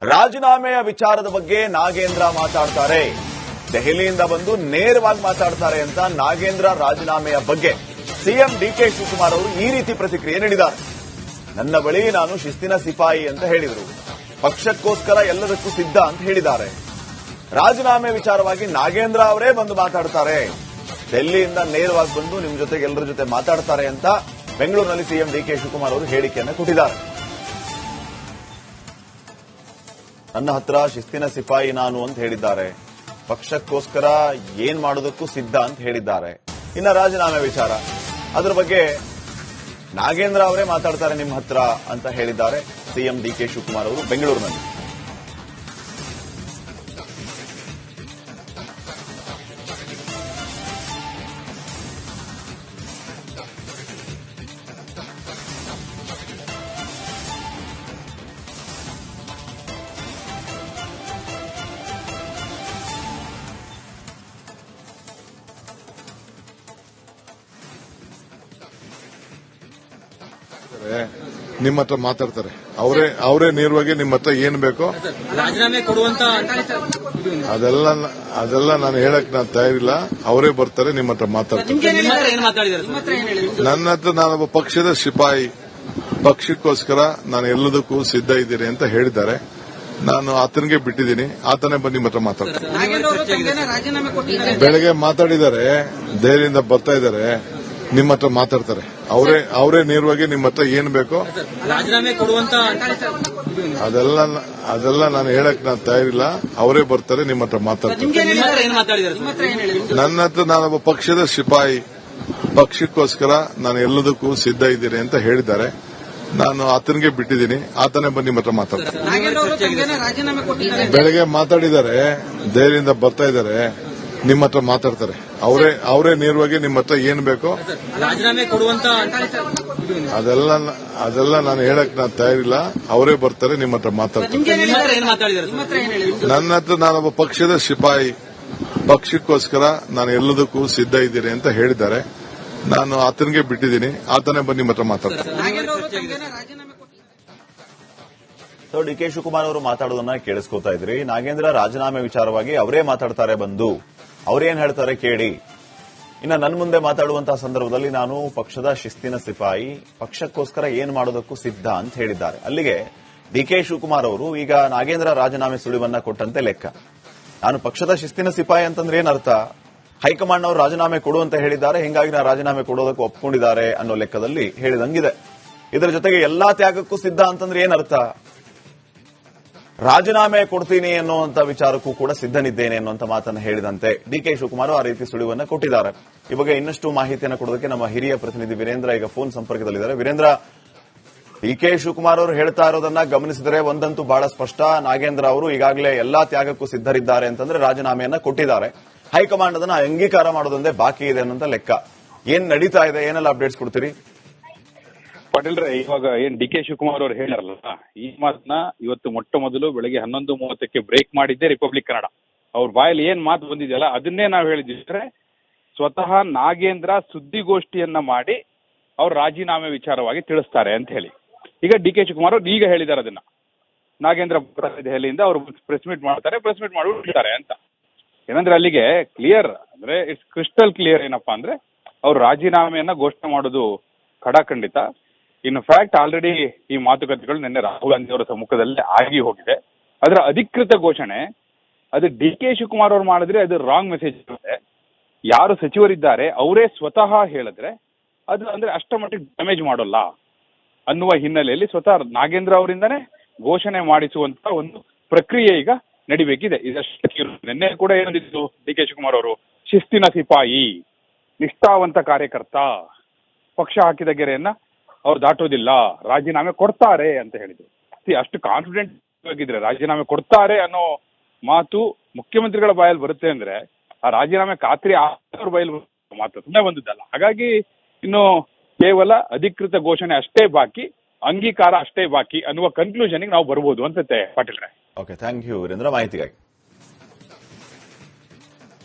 ರಾಜೀನಾಮೆಯ ವಿಚಾರದ ಬಗ್ಗೆ ನಾಗೇಂದ್ರ ಮಾತಾಡ್ತಾರೆ. ದೆಹಲಿಯಿಂದ ಬಂದು ನೇರವಾಗಿ ಮಾತಾಡ್ತಾರೆ ಅಂತ ನಾಗೇಂದ್ರ ರಾಜೀನಾಮೆಯ ಬಗ್ಗೆ ಸಿಎಂ ಡಿಕೆ ಶಿವಕುಮಾರ್ ಅವರು ಈ ರೀತಿ ಪ್ರತಿಕ್ರಿಯೆ ನೀಡಿದ್ದಾರೆ. ನನ್ನ ಬಳಿ ನಾನು ಶಿಸ್ತಿನ ಸಿಪಾಯಿ ಅಂತ ಹೇಳಿದರು. ಪಕ್ಷಕ್ಕೋಸ್ಕರ ಎಲ್ಲದಕ್ಕೂ ಸಿದ್ಧ ಅಂತ ಹೇಳಿದ್ದಾರೆ. ರಾಜೀನಾಮೆ ವಿಚಾರವಾಗಿ ನಾಗೇಂದ್ರ ಅವರೇ ಬಂದು ಮಾತಾಡ್ತಾರೆ. ಡೆಲ್ಲಿಯಿಂದ ನೇರವಾಗಿ ಬಂದು ನಿಮ್ಮ ಜೊತೆಗೆ ಎಲ್ಲರ ಜೊತೆ ಮಾತಾಡ್ತಾರೆ ಅಂತ ಬೆಂಗಳೂರಿನಲ್ಲಿ ಸಿಎಂ ಡಿಕೆ ಶಿವಕುಮಾರ್ ಅವರು ಹೇಳಿಕೆಯನ್ನು ಕೊಟ್ಟಿದ್ದಾರೆ. ನನ್ನ ಹತ್ರ ಶಿಸ್ತಿನ ಸಿಪಾಯಿ ನಾನು ಅಂತ ಹೇಳಿದ್ದಾರೆ. ಪಕ್ಷಕ್ಕೋಸ್ಕರ ಏನ್ ಮಾಡೋದಕ್ಕೂ ಸಿದ್ಧ ಅಂತ ಹೇಳಿದ್ದಾರೆ. ಇನ್ನು ರಾಜೀನಾಮೆ ವಿಚಾರ ಅದರ ಬಗ್ಗೆ ನಾಗೇಂದ್ರ ಅವರೇ ಮಾತಾಡ್ತಾರೆ ನಿಮ್ಮ ಹತ್ರ ಅಂತ ಹೇಳಿದ್ದಾರೆ ಸಿಎಂ ಡಿಕೆ ಶಿವಕುಮಾರ್ ಅವರು ಬೆಂಗಳೂರಿನಲ್ಲಿ. ನಿಮ್ಮ ಹತ್ರ ಮಾತಾಡ್ತಾರೆ. ಅವರೇ ನೇರವಾಗಿ ನಿಮ್ಮ ಹತ್ರ ಏನ್ ಬೇಕೋ ರಾಜೀನಾಮೆ ಕೊಡುವಂತ ಅದೆಲ್ಲ ನಾನು ಹೇಳಕ್ ನಾನು ತಯಾರಿಲ್ಲ. ಅವರೇ ಬರ್ತಾರೆ, ನಿಮ್ಮ ಹತ್ರ ಮಾತಾಡ್ತಾರೆ. ನನ್ನ ಹತ್ರ ನಾನೊಬ್ಬ ಪಕ್ಷದ ಸಿಪಾಯಿ, ಪಕ್ಷಕ್ಕೋಸ್ಕರ ನಾನು ಎಲ್ಲದಕ್ಕೂ ಸಿದ್ಧ ಇದ್ದೀನಿ ಅಂತ ಹೇಳಿದ್ದಾರೆ. ನಾನು ಆತನಿಗೆ ಬಿಟ್ಟಿದ್ದೀನಿ, ಆತನೇ ಬಂದು ನಿಮ್ಮ ಹತ್ರ ಮಾತಾಡ್ತಾರೆ. ಬೆಳಗ್ಗೆ ಮಾತಾಡಿದ್ದಾರೆ, ದೆಹಲಿಯಿಂದ ಬರ್ತಾ ಇದ್ದಾರೆ, ನಿಮ್ಮ ಹತ್ರ ಮಾತಾಡ್ತಾರೆ. ಅವರೇ ನೇರವಾಗಿ ನಿಮ್ಮ ಹತ್ರ ಏನ್ ಬೇಕೋ ರಾಜೀನಾಮೆ ಕೊಡುವಂತ ಅದೆಲ್ಲ ನಾನು ಹೇಳಕ್ ನಾನು ತಯಾರಿಲ್ಲ. ಅವರೇ ಬರ್ತಾರೆ, ನಿಮ್ಮ ಹತ್ರ ಮಾತಾಡ್ತಾರೆ. ನನ್ನ ಹತ್ರ ನಾನೊಬ್ಬ ಪಕ್ಷದ ಸಿಪಾಯಿ, ಪಕ್ಷಕ್ಕೋಸ್ಕರ ನಾನು ಎಲ್ಲದಕ್ಕೂ ಸಿದ್ಧ ಇದ್ದೀನಿ ಅಂತ ಹೇಳಿದ್ದಾರೆ. ನಾನು ಆತನಿಗೆ ಬಿಟ್ಟಿದ್ದೀನಿ, ಆತನೇ ಬಂದು ನಿಮ್ಮ ಹತ್ರ ಮಾತಾಡ್ತಾರೆ. ಬೆಳಗ್ಗೆ ಮಾತಾಡಿದ್ದಾರೆ, ದೆಹಲಿಯಿಂದ ಬರ್ತಾ ಇದ್ದಾರೆ, ನಿಮ್ಮ ಹತ್ರ ಮಾತಾಡ್ತಾರೆ. ಅವರೇ ನೇರವಾಗಿ ನಿಮ್ಮ ಹತ್ರ ಏನ್ ಬೇಕೋ ರಾಜೀನಾಮೆ ಕೊಡುವಂತ ಅದೆಲ್ಲ ನಾನು ಹೇಳಕ್ ನಾನು ತಯಾರಿಲ್ಲ. ಅವರೇ ಬರ್ತಾರೆ, ನಿಮ್ಮ ಹತ್ರ ಮಾತಾಡ್ತಾರೆ. ನನ್ನ ಹತ್ರ ನಾನೊಬ್ಬ ಪಕ್ಷದ ಸಿಪಾಯಿ, ಪಕ್ಷಕ್ಕೋಸ್ಕರ ನಾನು ಎಲ್ಲದಕ್ಕೂ ಸಿದ್ಧ ಇದ್ದೀನಿ ಅಂತ ಹೇಳಿದ್ದಾರೆ. ನಾನು ಆತನಿಗೆ ಬಿಟ್ಟಿದ್ದೀನಿ, ಆತನೇ ಬಂದು ನಿಮ್ಮ ಹತ್ರ ಮಾತಾಡ್ತಾರೆ. ಡಿಕೆ ಶಿವಕುಮಾರ್ ಅವರು ಮಾತಾಡೋದನ್ನ ಕೇಳಿಸ್ಕೊತಾ ಇದ್ರಿ. ನಾಗೇಂದ್ರ ರಾಜೀನಾಮೆ ವಿಚಾರವಾಗಿ ಅವರೇ ಮಾತಾಡ್ತಾರೆ, ಬಂದು ಅವರೇನ್ ಹೇಳ್ತಾರೆ ಕೇಳಿ. ಇನ್ನು ನನ್ನ ಮುಂದೆ ಮಾತಾಡುವಂತಹ ಸಂದರ್ಭದಲ್ಲಿ ನಾನು ಪಕ್ಷದ ಶಿಸ್ತಿನ ಸಿಪಾಯಿ, ಪಕ್ಷಕ್ಕೋಸ್ಕರ ಏನ್ ಮಾಡೋದಕ್ಕೂ ಸಿದ್ಧ ಅಂತ ಹೇಳಿದ್ದಾರೆ. ಅಲ್ಲಿಗೆ ಡಿಕೆ ಶಿವಕುಮಾರ್ ಅವರು ಈಗ ನಾಗೇಂದ್ರ ರಾಜೀನಾಮೆ ಸುಳಿವನ್ನ ಕೊಟ್ಟಂತೆ ಲೆಕ್ಕ. ನಾನು ಪಕ್ಷದ ಶಿಸ್ತಿನ ಸಿಪಾಯಿ ಅಂತಂದ್ರೆ ಏನರ್ಥ? ಹೈಕಮಾಂಡ್ ಅವರು ರಾಜೀನಾಮೆ ಕೊಡು ಅಂತ ಹೇಳಿದ್ದಾರೆ, ಹಿಂಗಾಗಿ ನಾನು ರಾಜೀನಾಮೆ ಕೊಡೋದಕ್ಕೆ ಒಪ್ಕೊಂಡಿದ್ದಾರೆ ಅನ್ನೋ ಲೆಕ್ಕದಲ್ಲಿ ಹೇಳಿದಂಗಿದೆ. ಇದರ ಜೊತೆಗೆ ಎಲ್ಲಾ ತ್ಯಾಗಕ್ಕೂ ಸಿದ್ಧ ಅಂತಂದ್ರೆ ಏನರ್ಥ? ರಾಜೀನಾಮೆ ಕೊಡ್ತೀನಿ ಅನ್ನುವಂತ ವಿಚಾರಕ್ಕೂ ಕೂಡ ಸಿದ್ಧನಿದ್ದೇನೆ ಅನ್ನುವಂತ ಮಾತನ್ನು ಹೇಳಿದಂತೆ ಡಿಕೆ ಶಿವಕುಮಾರ್ ಆ ರೀತಿ ಸುಳಿವನ್ನ ಕೊಟ್ಟಿದ್ದಾರೆ. ಈ ಬಗ್ಗೆ ಇನ್ನಷ್ಟು ಮಾಹಿತಿಯನ್ನು ಕೊಡೋದಕ್ಕೆ ನಮ್ಮ ಹಿರಿಯ ಪ್ರತಿನಿಧಿ ವೀರೇಂದ್ರ ಈಗ ಫೋನ್ ಸಂಪರ್ಕದಲ್ಲಿದ್ದಾರೆ. ವೀರೇಂದ್ರ, ಡಿಕೆ ಶಿವಕುಮಾರ್ ಅವರು ಹೇಳ್ತಾ ಇರೋದನ್ನ ಗಮನಿಸಿದರೆ ಒಂದಂತೂ ಬಹಳ ಸ್ಪಷ್ಟ. ನಾಗೇಂದ್ರ ಅವರು ಈಗಾಗಲೇ ಎಲ್ಲಾ ತ್ಯಾಗಕ್ಕೂ ಸಿದ್ಧರಿದ್ದಾರೆ ಅಂತಂದ್ರೆ ರಾಜೀನಾಮೆಯನ್ನ ಕೊಟ್ಟಿದ್ದಾರೆ. ಹೈಕಮಾಂಡ್ ಅದನ್ನ ಅಂಗೀಕಾರ ಮಾಡೋದೊಂದೇ ಬಾಕಿ ಇದೆ ಅನ್ನೋಂತ ಲೆಕ್ಕ. ಏನ್ ನಡೀತಾ ಇದೆ, ಏನೆಲ್ಲ ಅಪ್ಡೇಟ್ಸ್ ಕೊಡ್ತೀರಿ? ಪಾಟೀಲ್ ರೇ, ಇವಾಗ ಏನ್ ಡಿ ಕೆ ಶಿವಕುಮಾರ್ ಅವರು ಹೇಳಾರಲ್ಲ, ಈ ಮಾತನ್ನ ಇವತ್ತು ಮೊಟ್ಟ ಮೊದಲು ಬೆಳಗ್ಗೆ 11:30 ಬ್ರೇಕ್ ಮಾಡಿದ್ದೆ ರಿಪಬ್ಲಿಕ್ ಕನ್ನಡ. ಅವ್ರ ಬಾಯಲ್ಲಿ ಏನ್ ಮಾತು ಬಂದಿದೆಯಲ್ಲ ಅದನ್ನೇ ನಾವು ಹೇಳಿದ್ರೆ, ಸ್ವತಃ ನಾಗೇಂದ್ರ ಸುದ್ದಿಗೋಷ್ಠಿಯನ್ನ ಮಾಡಿ ಅವ್ರ ರಾಜೀನಾಮೆ ವಿಚಾರವಾಗಿ ತಿಳಿಸ್ತಾರೆ ಅಂತ ಹೇಳಿ. ಈಗ ಡಿ ಕೆ ಶಿವಕುಮಾರ್ ಅವರು ಈಗ ಹೇಳಿದ್ದಾರೆ ಅದನ್ನ. ನಾಗೇಂದ್ರ ದೆಹಲಿಯಿಂದ ಅವರು ಪ್ರೆಸ್ ಮೀಟ್ ಮಾಡ್ತಾರೆ, ಪ್ರೆಸ್ ಮೀಟ್ ಮಾಡಿ ಬಿಡ್ತಾರೆ ಅಂತ. ಏನಂದ್ರೆ ಅಲ್ಲಿಗೆ ಕ್ಲಿಯರ್, ಅಂದ್ರೆ ಇಟ್ಸ್ ಕ್ರಿಸ್ಟಲ್ ಕ್ಲಿಯರ್. ಏನಪ್ಪಾ ಅಂದ್ರೆ ಅವ್ರು ರಾಜೀನಾಮೆಯನ್ನ ಘೋಷಣೆ ಮಾಡೋದು ಖಡಾಖಂಡಿತ. ಇನ್ ಫ್ಯಾಕ್ಟ್ ಆಲ್ರೆಡಿ ಈ ಮಾತುಕತೆಗಳು ನಿನ್ನೆ ರಾಹುಲ್ ಗಾಂಧಿ ಅವರ ಸಮ್ಮುಖದಲ್ಲಿ ಆಗಿ ಹೋಗಿದೆ. ಅದರ ಅಧಿಕೃತ ಘೋಷಣೆ ಅದು ಡಿ ಕೆ ಶಿವಕುಮಾರ್ ಅವರು ಮಾಡಿದ್ರೆ ಅದು ರಾಂಗ್ ಮೆಸೇಜ್ ಇರುತ್ತೆ. ಯಾರು ಸಚಿವರಿದ್ದಾರೆ ಅವರೇ ಸ್ವತಃ ಹೇಳಿದ್ರೆ ಅದು ಅಂದ್ರೆ ಅಷ್ಟ ಮಟ್ಟಿಗೆ ಡ್ಯಾಮೇಜ್ ಮಾಡೋಲ್ಲ ಅನ್ನುವ ಹಿನ್ನೆಲೆಯಲ್ಲಿ ಸ್ವತಃ ನಾಗೇಂದ್ರ ಅವರಿಂದನೇ ಘೋಷಣೆ ಮಾಡಿಸುವಂತ ಒಂದು ಪ್ರಕ್ರಿಯೆ ಈಗ ನಡಿಬೇಕಿದೆ. ಇದಷ್ಟು ನಿನ್ನೆ ಕೂಡ ಏನಂದಿತ್ತು ಡಿ ಕೆ ಶಿವಕುಮಾರ್ ಅವರು, ಶಿಸ್ತಿನ ಸಿಪಾಯಿ, ನಿಷ್ಠಾವಂತ ಕಾರ್ಯಕರ್ತ, ಪಕ್ಷ ಹಾಕಿದ ಗೆರೆಯನ್ನ ಅವ್ರು ದಾಟೋದಿಲ್ಲ, ರಾಜೀನಾಮೆ ಕೊಡ್ತಾರೆ ಅಂತ ಹೇಳಿದ್ರು. ಅಷ್ಟು ಕಾನ್ಫಿಡೆಂಟ್ ಆಗಿದ್ರೆ ರಾಜೀನಾಮೆ ಕೊಡ್ತಾರೆ ಅನ್ನೋ ಮಾತು ಮುಖ್ಯಮಂತ್ರಿಗಳ ಬಾಯಲ್ಲಿ ಬರುತ್ತೆ ಅಂದ್ರೆ ಆ ರಾಜೀನಾಮೆ ಖಾತ್ರಿ ಅವ್ರ ಬಾಯಲ್ಲಿ ಮಾತು ಸುಮ್ಮನೆ ಬಂದಿದ್ದಲ್ಲ. ಹಾಗಾಗಿ ಇನ್ನು ಕೇವಲ ಅಧಿಕೃತ ಘೋಷಣೆ ಅಷ್ಟೇ ಬಾಕಿ, ಅಂಗೀಕಾರ ಅಷ್ಟೇ ಬಾಕಿ ಅನ್ನುವ ಕನ್ಕ್ಲೂಷನ್ಗೆ ನಾವು ಬರ್ಬೋದು ಅನ್ಸುತ್ತೆ ಪಾಟೀಲ್ ರೇ. ಓಕೆ, ಥ್ಯಾಂಕ್ ಯು ವೀರೇಂದ್ರ ಮಾಹಿತಿಗಾಗಿ.